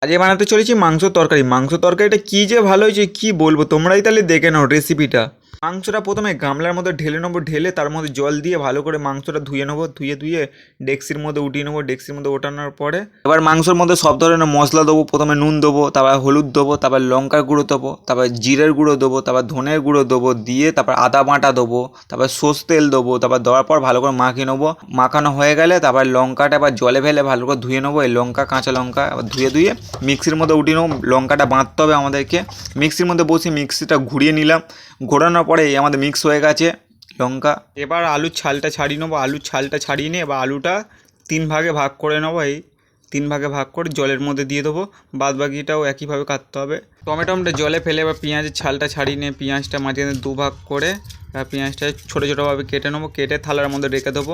আজকে বানাতে চলেছি মাংসর তরকারি। মাংসর তরকারিটা কী যে ভালো হয়েছে কী বলবো, তোমরাই তাহলে দেখে নাও রেসিপিটা। মাংসটা প্রথমে গামলার মধ্যে ঢেলে নেবো, ঢেলে তার মধ্যে জল দিয়ে ভালো করে মাংসটা ধুয়ে নেবো, ধুয়ে ডেক্সির মধ্যে উঠিয়ে নেবো। ডেক্সির মধ্যে ওঠানোর পরে এবার মাংসর মধ্যে সব ধরনের মশলা দেবো। প্রথমে নুন দেবো, তারপর হলুদ দেবো, তারপর লঙ্কার গুঁড়ো দেবো, তারপর জিরের গুঁড়ো দেবো, তারপর ধনের গুঁড়ো দেবো, দিয়ে তারপর আদা বাটা দেবো, তারপর সর্ষের তেল দেবো। তারপর দেওয়ার পর ভালো করে মাখিয়ে নেবো। মাখানো হয়ে গেলে তারপর লঙ্কাটা আবার জলে ফেলে ভালো করে ধুয়ে নেবো। এই লঙ্কা, কাঁচা লঙ্কা আবার ধুয়ে মিক্সির মধ্যে উঠিয়ে নেবো। লঙ্কাটা বাঁধতে হবে আমাদেরকে। মিক্সির মধ্যে বসিয়ে মিক্সিটা ঘুরিয়ে নিলাম। ঘোরানোর পরে এই আমাদের মিক্স হয়ে গেছে লঙ্কা। এবার আলুর ছালটা ছাড়িয়ে নেবো। আলুর ছালটা ছাড়িয়ে নিয়ে এবার আলুটা 3 ভাগে ভাগ করে নেবো। এই 3 ভাগে ভাগ করে জলের মধ্যে দিয়ে দেবো। বাদ বাকিটাও একইভাবে কাটতে হবে। টমেটোটা জলে ফেলে এবার পেঁয়াজের ছালটা ছাড়িয়ে নিয়ে পেঁয়াজটা মাঝখানে 2 ভাগ করে পেঁয়াজটা ছোটো ছোটোভাবে কেটে নেবো। কেটে থালার মধ্যে রেখে দেবো।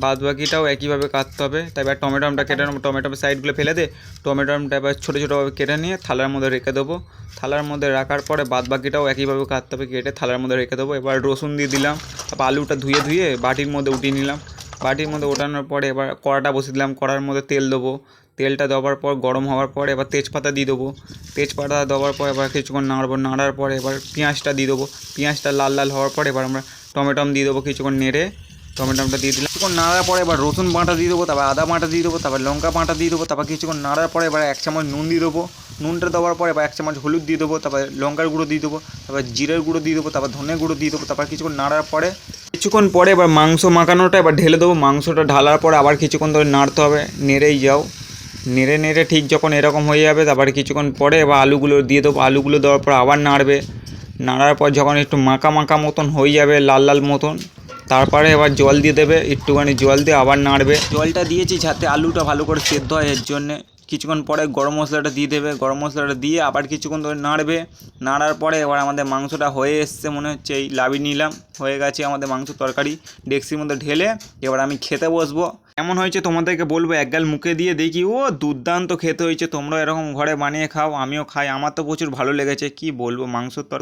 বাদ বাকিটাও একইভাবে কাটতে হবে। তাই এবার টমেটোটা কেটে নেবো। টমেটোর সাইডগুলো ফেলে দে। টমেটোটা এবার ছোটো ছোটোভাবে কেটে নিয়ে থালার মধ্যে রেখে দেবো। থালার মধ্যে রাখার পরে বাদ বাকিটাও একইভাবে কাটতে হবে। কেটে থালার মধ্যে রেখে দেবো। এবার রসুন দিয়ে দিলাম। তারপর আলুটা ধুয়ে বাটির মধ্যে উঠিয়ে নিলাম। বাটির মধ্যে ওঠানোর পরে এবার কড়াটা বসিয়ে দিলাম। কড়ার মধ্যে তেল দেবো। তেলটা দেওয়ার পর গরম হওয়ার পর এবার তেজপাতা দিয়ে দেবো। তেজপাতা দেওয়ার পর এবার কিছুক্ষণ নাড়বো। নাড়ার পরে এবার পেঁয়াজটা দিয়ে দেবো। পেঁয়াজটা লাল লাল হওয়ার পর এবার আমরা টমেটো দিয়ে দেবো। কিছুক্ষণ নেড়ে টমেটোটা দিয়ে দিলাম। কিছুক্ষণ নাড়ার পরে এবার রসুন বাটা দিয়ে দেবো, তারপর আদা বাটা দিয়ে দেবো, তারপর লঙ্কা বাটা দিয়ে দেবো। তারপর কিছুক্ষণ নাড়ার পরে এবার 1 চামচ নুন দিয়ে দেবো। নুনটা দেওয়ার পর এবার 1 চামচ হলুদ দিয়ে দেবো, তারপর লঙ্কার গুঁড়ো দিয়ে দেবো, তারপর জিরের গুঁড়ো দিয়ে দেবো, তারপর ধনের গুঁড়ো দিয়ে দেবো। তারপর কিছুক্ষণ নাড়ার পরে এবার মাংস মাখানোটা এবার ঢেলে দেবো। মাংসটা ঢালার পরে আবার কিছুক্ষণ ধরে নাড়তে হবে। নেড়েই যাও। নেড়ে ঠিক যখন এরকম হয়ে যাবে তারপরে কিছুক্ষণ পরে এবার আলুগুলো দিয়ে দেবো। আলুগুলো দেওয়ার পর আবার নাড়বে। নাড়ার পর যখন একটু মাখা মাখা মতন হয়ে যাবে, লাল লাল মতন, তারপরে এবার জল দিয়ে দেবে। একটুখানি জল দিয়ে আবার নাড়বে। জলটা দিয়েছি যাতে আলুটা ভালো করে সেদ্ধ হয়, এর জন্যে। কিছুক্ষণ পরে গরম মশলাটা দিয়ে দেবে। গরম মশলাটা দিয়ে আবার কিছুক্ষণ ধরে নাড়বে। নাড়ার পরে এবার আমাদের মাংসটা হয়ে এসছে মনে হচ্ছে। এই লাবিয়ে নিলাম, হয়ে গেছে আমাদের মাংস তরকারি। ডেক্সির মধ্যে ঢেলে এবার আমি খেতে বসবো। কেমন হয়েছে তোমাদেরকে বলবো। একগাল মুখে দিয়ে দেখি, ও দুর্দান্ত খেতে হয়েছে। তোমরা এরকম ঘরে বানিয়ে খাও, আমিও খাই। আমার তো প্রচুর ভালো লেগেছে, কি বলবো। মাংসর তরকারি